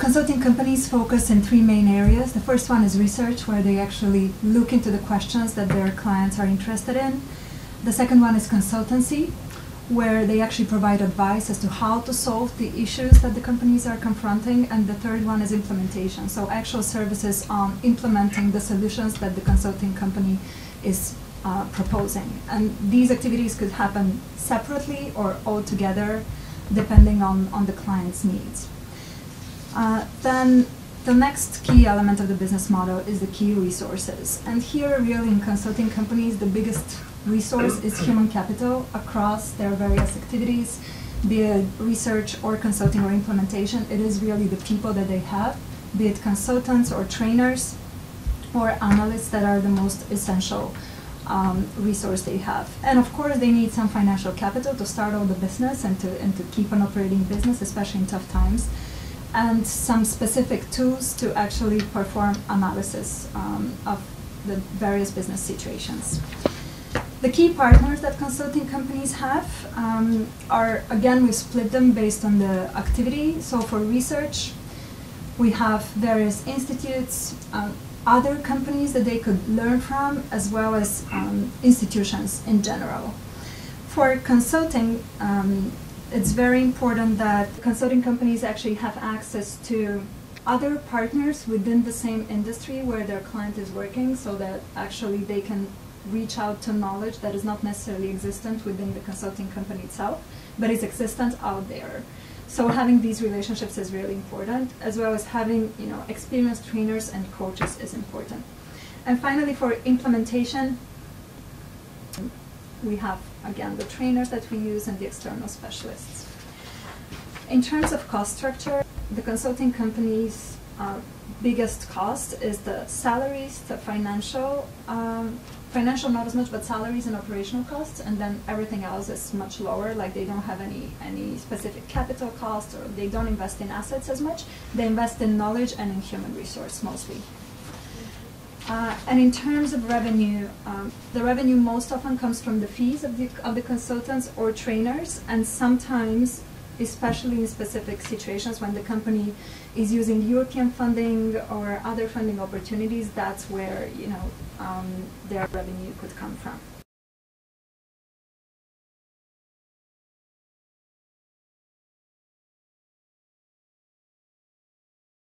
Consulting companies focus in three main areas. The first one is research, where they actually look into the questions that their clients are interested in. The second one is consultancy, where they actually provide advice as to how to solve the issues that the companies are confronting. And the third one is implementation, so actual services on implementing the solutions that the consulting company is proposing. And these activities could happen separately or all together, depending on the client's needs. Then the next key element of the business model is the key resources. And here, really, in consulting companies, the biggest resource is human capital across their various activities, be it research or consulting or implementation. It is really the people that they have, be it consultants or trainers or analysts, that are the most essential resource they have. And of course, they need some financial capital to start all the business and to keep an operating business, especially in tough times, and some specific tools to actually perform analysis of the various business situations. The key partners that consulting companies have are, again, we split them based on the activity. So for research, we have various institutes, other companies that they could learn from, as well as institutions in general. For consulting, it's very important that consulting companies actually have access to other partners within the same industry where their client is working, so that actually they can reach out to knowledge that is not necessarily existent within the consulting company itself, but is existent out there. So having these relationships is really important, as well as having, experienced trainers and coaches is important. And finally, for implementation, we have, again, the trainers that we use and the external specialists. In terms of cost structure, the consulting company's biggest cost is the salaries, the financial not as much, but salaries and operational costs, and then everything else is much lower. Like, they don't have any specific capital costs, or they don't invest in assets as much. They invest in knowledge and in human resource mostly. And in terms of revenue, the revenue most often comes from the fees of the consultants or trainers, and sometimes, especially in specific situations when the company is using European funding or other funding opportunities, that's where their revenue could come from.